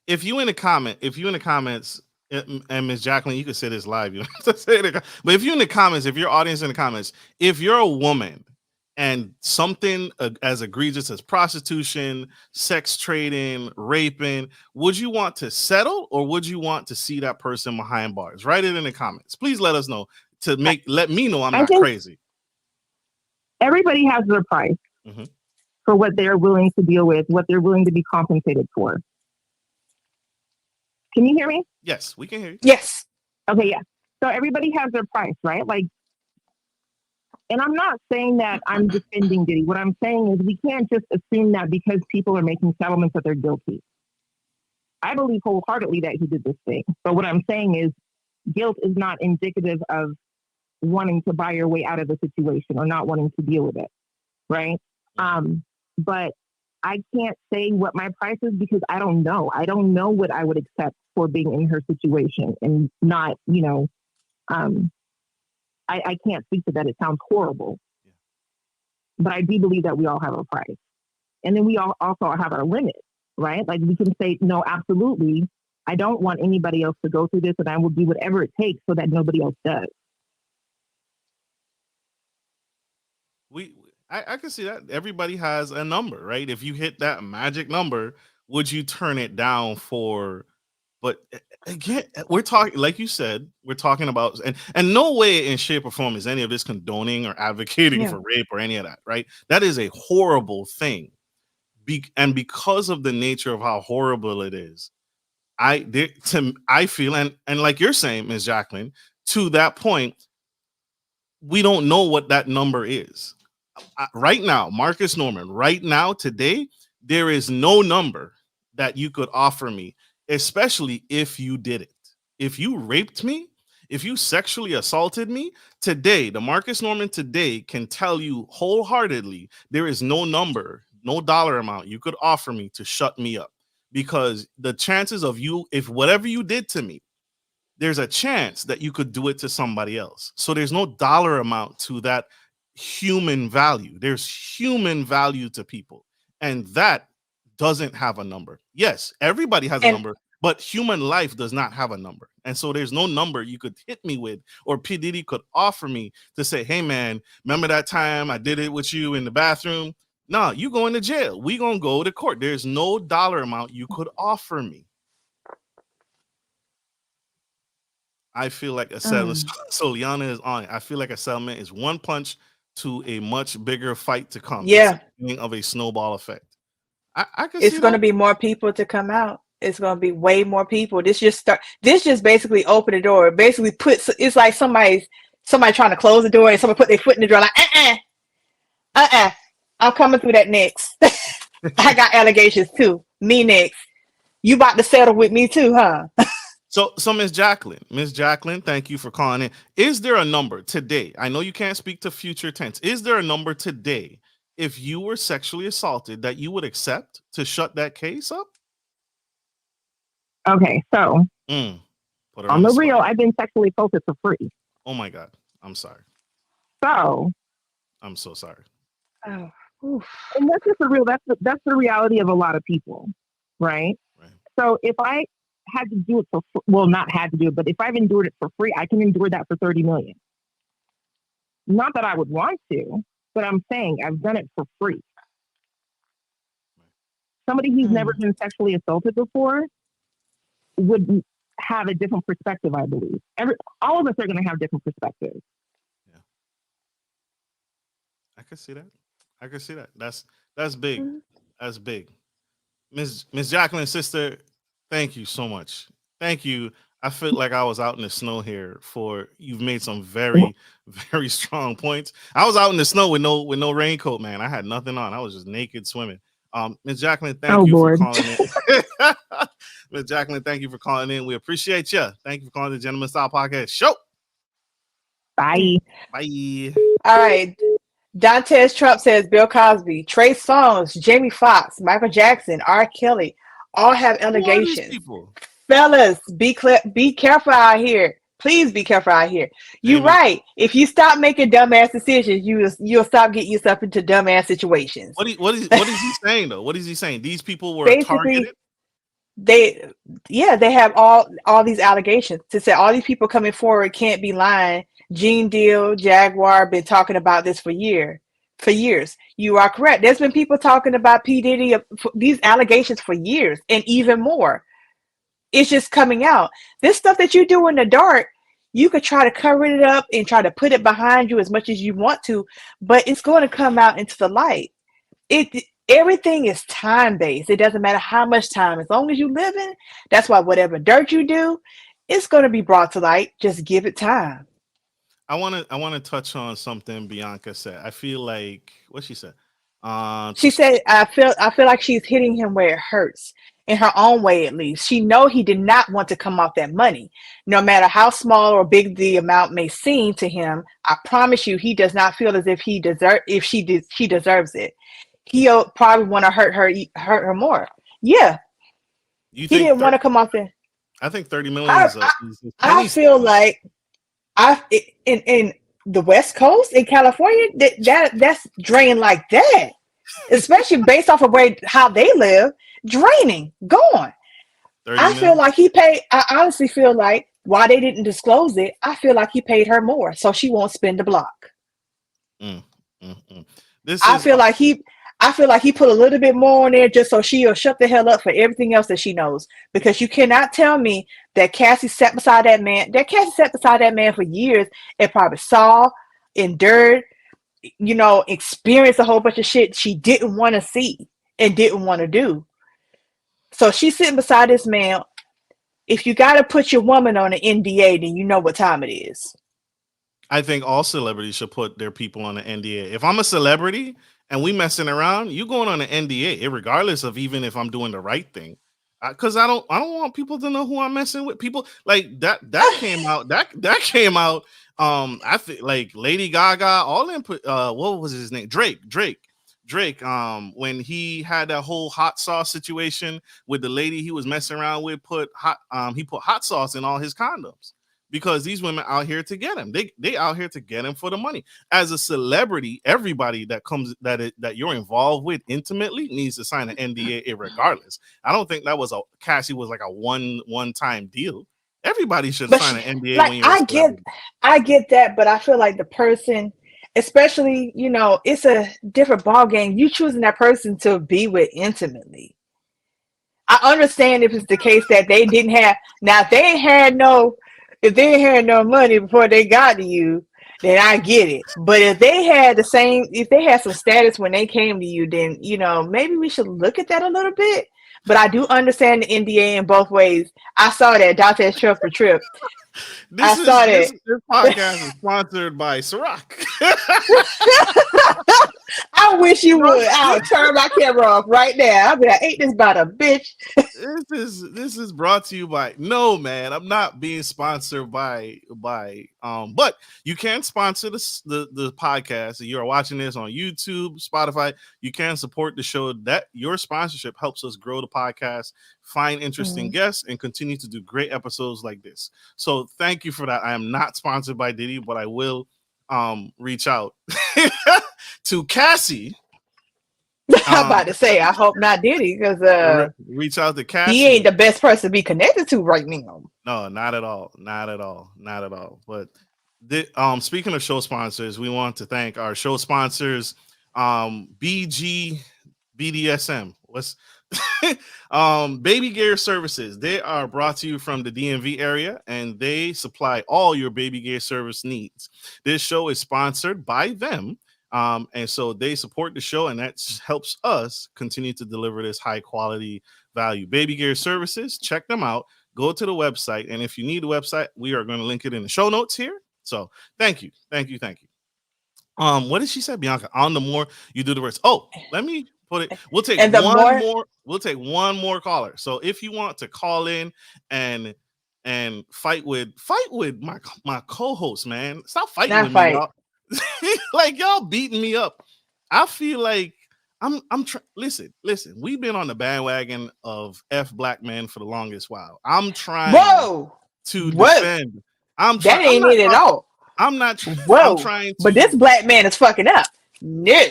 S1: If you in the comments, and Ms. Jacqueline, you could say this live, you don't have to say it. But if you're in the comments, if your audience in the comments, if you're a woman and something as egregious as prostitution, sex trading, raping, would you want to settle or would you want to see that person behind bars? Write it in the comments. Please let us know let me know I'm not crazy.
S5: Everybody has their price for what they're willing to deal with, what they're willing to be compensated for. Can you hear me?
S1: Yes, we can hear you.
S2: Yes.
S5: Okay, yeah. So everybody has their price, right? Like, and I'm not saying that I'm defending Diddy. What I'm saying is we can't just assume that because people are making settlements that they're guilty. I believe wholeheartedly that he did this thing. But what I'm saying is guilt is not indicative of wanting to buy your way out of the situation or not wanting to deal with it, right? But I can't say what my price is because I don't know. I don't know what I would accept for being in her situation and not, I can't speak to that. It sounds horrible. Yeah. But I do believe that we all have a price. And then we all also have our limit, right? Like we can say, no, absolutely. I don't want anybody else to go through this and I will do whatever it takes so that nobody else does.
S1: I can see that. Everybody has a number, right? If you hit that magic number, would you turn it down for? But again, we're talking, like you said, we're talking about, and no way in shape or form is any of this condoning or advocating for rape or any of that, right? That is a horrible thing. And because of the nature of how horrible it is, I feel, and like you're saying, Ms. Jacqueline, to that point, we don't know what that number is. Right now, Marcus Norman, right now, today, there is no number that you could offer me, especially if you did it. If you raped me, If you sexually assaulted me today, the Marcus Norman today can tell you wholeheartedly there is no number, no dollar amount you could offer me to shut me up, because the chances of you, if whatever you did to me, there's a chance that you could do it to somebody else. So there's no dollar amount to that human value. There's human value to people, and that doesn't have a number. Yes, everybody has a number, but human life does not have a number. And so there's no number you could hit me with, or P. Diddy could offer me to say, hey man, remember that time I did it with you in the bathroom? No, you going to jail. We gonna go to court. There's no dollar amount you could offer me. I feel like a settlement. So Liana is on it. I feel like a settlement is one punch to a much bigger fight to come.
S2: Yeah.
S1: It's the beginning of a snowball effect. I can
S2: It's
S1: see
S2: going to
S1: that.
S2: be more people to come out. It's going to be way more people. This just basically open the door. It basically it's like somebody trying to close the door and somebody put their foot in the door like, I'm coming through that next. I got allegations too. Me next. You about to settle with me too, huh?
S1: So Miss Jacqueline, thank you for calling in. Is there a number today? I know you can't speak to future tense. Is there a number today, if you were sexually assaulted, that you would accept to shut that case up?
S5: Okay, so
S1: Put her
S5: on the
S1: spot.
S5: real, I've been sexually assaulted for free.
S1: Oh my God, I'm sorry.
S5: So
S1: I'm so sorry.
S2: Oh, oof.
S5: And that's just the real. That's the reality of a lot of people, right? So if I had to do it not had to do it, but if I've endured it for free, I can endure that for 30 million. Not that I would want to, but I'm saying I've done it for free. Somebody who's never been sexually assaulted before would have a different perspective, I believe. All of us are going to have different perspectives.
S1: Yeah, I can see that. That's big. That's big. Miss Jacqueline, sister, thank you so much. Thank you. I feel like I was out in the snow here you've made some very, very strong points. I was out in the snow with no raincoat, man. I had nothing on. I was just naked swimming. Miss Jacqueline, thank you for calling in. Miss Jacqueline, thank you for calling in. We appreciate you. Thank you for calling the Gentleman Style Podcast Show.
S5: Bye.
S1: Bye.
S2: All right. Dantes Trump says Bill Cosby, Trey Songz, Jamie Foxx, Michael Jackson, R. Kelly all have allegations. Fellas, be careful out here. Please be careful out here. You're right. If you stop making dumbass decisions, you'll stop getting yourself into dumbass situations.
S1: What is he saying though? What is he saying? These people were targeted.
S2: They have all these allegations to say all these people coming forward can't be lying. Gene Deal, Jaguar been talking about this for years. You are correct. There's been people talking about P. Diddy, these allegations for years and even more. It's just coming out. This stuff that you do in the dark, you could try to cover it up and try to put it behind you as much as you want to, but it's going to come out into the light. Everything is time-based. It doesn't matter how much time. As long as you live in, that's why whatever dirt you do, it's going to be brought to light. Just give it time.
S1: I want to touch on something Bianca said. I feel like what she said.
S2: She said, I feel like she's hitting him where it hurts. In her own way, at least. She know he did not want to come off that money. No matter how small or big the amount may seem to him, I promise you he does not feel as if she deserves it. He'll probably want to hurt her more. Yeah. He didn't want to come off there.
S1: I think 30 million
S2: I feel like in the West Coast in California, that's drained like that. Especially based off of how they live. Draining, gone. I feel like he paid. I honestly feel like why they didn't disclose it. I feel like he paid her more, so she won't spend the block. I feel like he put a little bit more on there just so she'll shut the hell up for everything else that she knows. Because you cannot tell me that Cassie sat beside that man. That Cassie sat beside that man for years and probably saw, endured, experienced a whole bunch of shit she didn't want to see and didn't want to do. So she's sitting beside this man. If you got to put your woman on an NDA, then you know what time it is.
S1: I think all celebrities should put their people on an NDA. If I'm a celebrity and we messing around, you going on an NDA, regardless of even if I'm doing the right thing. Because I don't want people to know who I'm messing with. People like that came out. That came out. I think like Lady Gaga, all them put. What was his name? Drake. When he had that whole hot sauce situation with the lady he was messing around with, he put hot sauce in all his condoms because these women out here to get him. They out here to get him for the money. As a celebrity, everybody that comes that you're involved with intimately needs to sign an NDA regardless. I don't think that was Cassie was like a one-time deal. Everybody should sign an NDA
S2: like,
S1: when you're
S2: I get that, but I feel like the person, especially, it's a different ball game. You choosing that person to be with intimately. I understand if it's the case that they didn't have. Now, if they had no money before they got to you, then I get it. But if they had some status when they came to you, then maybe we should look at that a little bit. But I do understand the NDA in both ways. I saw that Dante's Trip for Trip.
S1: This podcast is sponsored by Ciroc.
S2: I wish you would. I'll turn my camera off right now. I'll be like, ain't this about a bitch?
S1: This is brought to you by no, man. I'm not being sponsored by but you can sponsor the podcast. If you're watching this on YouTube, Spotify, you can support the show. That your sponsorship helps us grow the podcast, find interesting guests, and continue to do great episodes like this. So thank you for that. I am not sponsored by Diddy, but I will reach out to Cassie.
S2: I'm about to say, I hope not Diddy, because
S1: reach out to Cassie.
S2: He ain't the best person to be connected to right now.
S1: No, not at all. But speaking of show sponsors, we want to thank our show sponsors, BG BDSM. What's baby gear services. They are brought to you from the DMV area, and they supply all your baby gear service needs. This show is sponsored by them, and so they support the show, and that helps us continue to deliver this high quality value. Baby gear services, check them out. Go to the website, and if you need the website, we are going to link it in the show notes here. So thank you. What did she say, Bianca? On the more you do the rest. Oh, let me put it. We'll take one more caller. So if you want to call in and fight with my co-host, man, stop fighting with me, y'all. Like y'all beating me up. I feel like listen, we've been on the bandwagon of F black men for the longest while. I'm trying to defend.
S2: That ain't it at all.
S1: I'm not.
S2: Whoa.
S1: I'm trying to,
S2: but this black man is fucking up. No.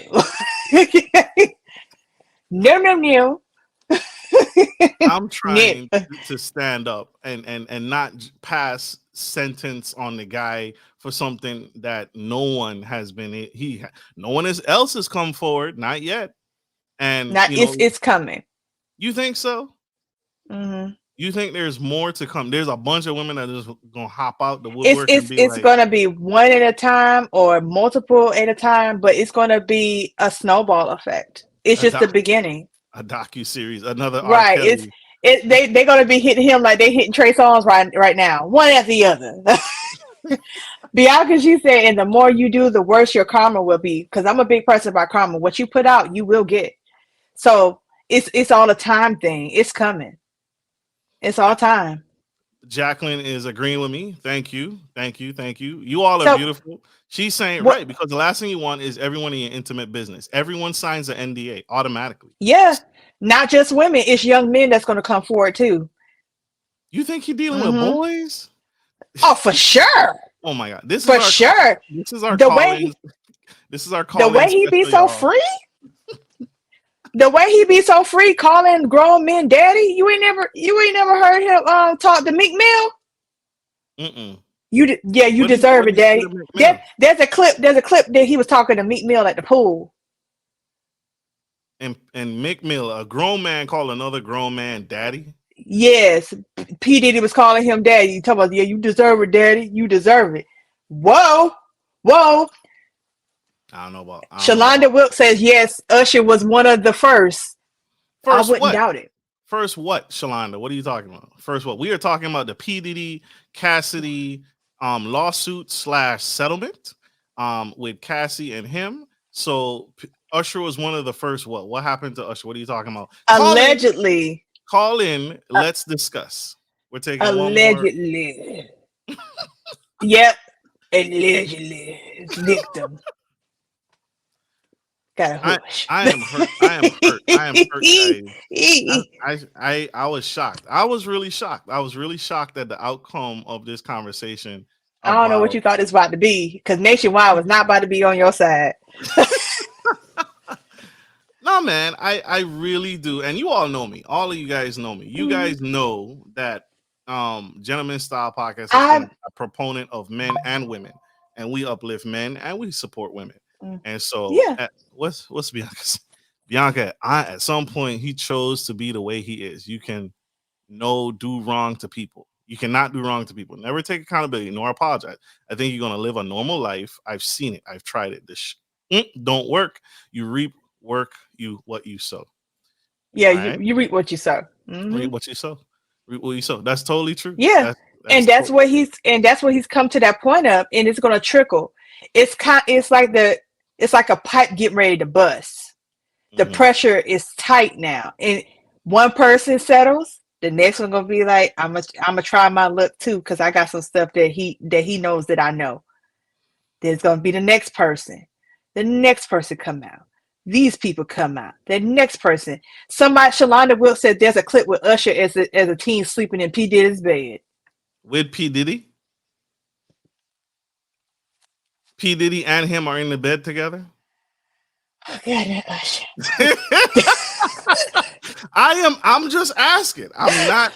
S2: No.
S1: I'm trying to stand up and not pass sentence on the guy for something that no one has been. No one else has come forward, not yet. And
S2: now it's coming.
S1: You think so?
S2: Mm-hmm.
S1: You think there's more to come? There's a bunch of women that are just gonna hop out the woodwork.
S2: It's gonna be one at a time or multiple at a time, but it's gonna be a snowball effect. It's just the beginning.
S1: A docu-series, another
S2: right. They're gonna be hitting him like they hitting Trey Songz right now, one after the other. Bianca, she said, and the more you do, the worse your karma will be. Because I'm a big person about karma. What you put out, you will get. So it's all a time thing. It's coming. It's all time.
S1: Jacqueline is agreeing with me. Thank you. You all are beautiful. She's saying right, because the last thing you want is everyone in your intimate business. Everyone signs an NDA automatically.
S2: Yeah, not just women. It's young men that's going to come forward too.
S1: You think he's dealing with boys?
S2: Oh, for sure.
S1: Oh my God, this
S2: is sure.
S1: This is our calling. This is our calling.
S2: The way he be so free. The way he be so free, calling grown men daddy. You ain't never heard him talk to Meek Mill. You deserve it, daddy. There's a clip that he was talking to Meek Mill at the pool.
S1: And Meek Mill, a grown man, called another grown man daddy.
S2: Yes, P. Diddy was calling him daddy. You talking about, yeah, you deserve it, daddy. You deserve it. Whoa.
S1: I don't know about.
S2: Shalonda Wilkes says yes. Usher was one of the first. I wouldn't doubt it.
S1: First what, Shalonda? What are you talking about? First what? We are talking about the P. Diddy Cassidy lawsuit / settlement with Cassie and him. So Usher was one of the first. What happened to Usher? What are you talking about?
S2: Allegedly.
S1: Call in. Let's discuss. We're taking
S2: allegedly. Yep, allegedly. Victim. Gotta hush.
S1: I am hurt. I am hurt. I am hurt, guys. I was shocked. I was really shocked. I was really shocked at the outcome of this conversation.
S2: I don't know what you thought this was about to be, because Nationwide was not about to be on your side.
S1: No, man, I really do. And you all know me. All of you guys know me. You guys know that Gentleman Style Podcast has been a proponent of men and women. And we uplift men and we support women. And so what's Bianca's? Bianca, at some point he chose to be the way he is. You can do wrong to people. You cannot do wrong to people. Never take accountability nor apologize. I think you're gonna live a normal life. I've seen it. I've tried it. This don't work. You reap what you sow.
S2: Yeah, right? you reap what you sow.
S1: Reap what you sow. Reap what you sow. That's totally true.
S2: Yeah. That's where he's come to that point of, and it's gonna trickle. It's like a pipe getting ready to bust. The pressure is tight now, and one person settles, the next one gonna be like, I'm gonna try my luck too, because I got some stuff that he knows that I know. There's gonna be the next person come out. These people come out. The next person. Shalonda Wilkes said there's a clip with Usher as a teen sleeping in P. Diddy's bed.
S1: With P. Diddy? P. Diddy and him are in the bed together?
S2: Oh, God, Usher.
S1: I'm just asking. I'm not.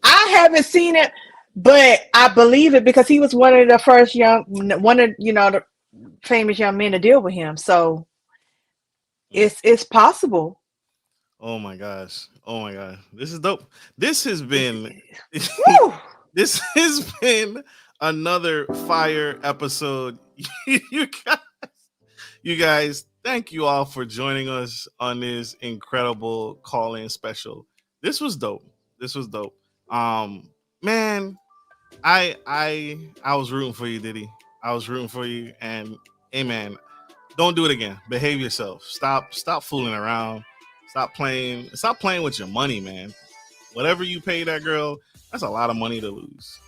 S2: I haven't seen it, but I believe it because he was one of the the famous young men to deal with him. So it's possible.
S1: Oh my gosh. This is dope. This has been another fire episode. You guys, thank you all for joining us on this incredible call-in special. This was dope. Man, I was rooting for you, Diddy. I was rooting for you, and hey, man, don't do it again. Behave yourself. Stop fooling around. Stop playing with your money, man. Whatever you pay that girl, that's a lot of money to lose.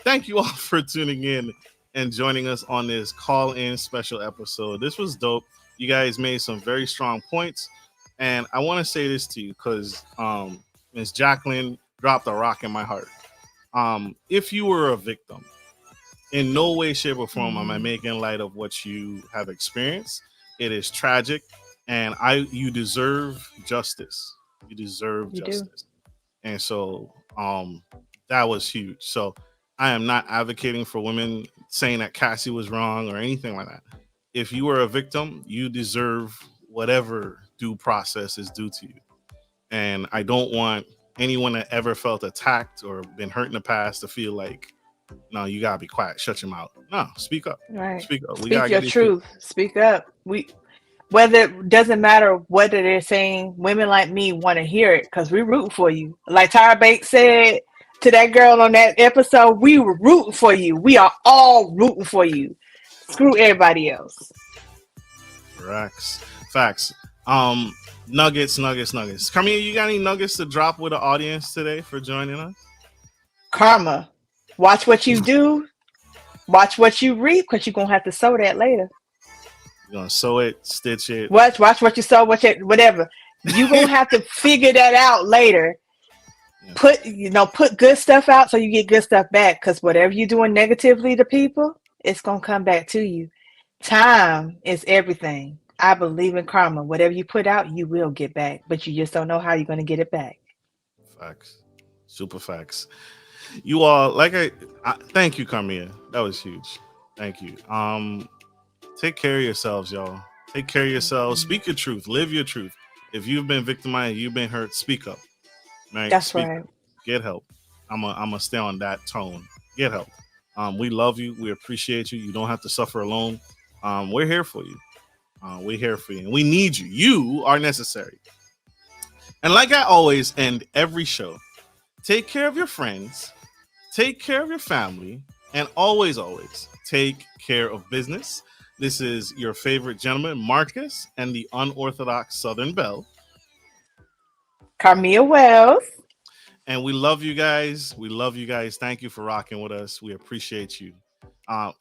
S1: Thank you all for tuning in and joining us on this call-in special episode. This was dope. You guys made some very strong points, and I want to say this to you because Ms. Jacqueline dropped a rock in my heart. If you were a victim, in no way, shape, or form am I making light of what you have experienced. It is tragic, and you deserve justice. You deserve justice. And so that was huge. So I am not advocating for women saying that Cassie was wrong or anything like that. If you were a victim, you deserve whatever due process is due to you. And I don't want anyone that ever felt attacked or been hurt in the past to feel like, no, you gotta be quiet, shut your mouth. No, speak up.
S2: Right.
S1: Speak up.
S2: Speak your truth. Speak up. Whether it doesn't matter whether they're saying, women like me want to hear it because we root for you. Like Tyra Banks said to that girl on that episode, we were rooting for you. We are all rooting for you. Screw everybody else.
S1: Facts. Nuggets. Karmea, you got any nuggets to drop with the audience today for joining us?
S2: Karma. Watch what you do. Watch what you reap, because you're going to have to sow that later.
S1: You're going to sew it, stitch it.
S2: Watch what you sow, whatever. You're going to have to figure that out later. Yeah. Put good stuff out so you get good stuff back, because whatever you're doing negatively to people, it's going to come back to you. Time is everything. I believe in karma. Whatever you put out, you will get back, but you just don't know how you're going to get it back.
S1: Facts. Super facts. You all, thank you, Karmea. That was huge. Thank you. Take care of yourselves, y'all. Take care of yourselves. Speak your truth. Live your truth. If you've been victimized, you've been hurt, speak up. Right?
S2: That's right.
S1: Get help. I'm gonna stay on that tone. Get help. We love you. We appreciate you. You don't have to suffer alone. We're here for you. We're here for you. And we need you. You are necessary. And like I always end every show, take care of your friends, take care of your family, and always take care of business. This is your favorite gentleman, Marcus, and the unorthodox Southern Belle.
S2: Karmea Wells.
S1: And we love you guys. We love you guys. Thank you for rocking with us. We appreciate you.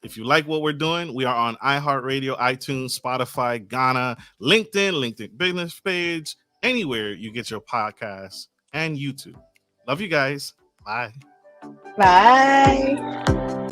S1: If you like what we're doing, we are on iHeartRadio, iTunes, Spotify, Ghana, LinkedIn business page, anywhere you get your podcasts, and YouTube. Love you guys. Bye.
S2: Bye.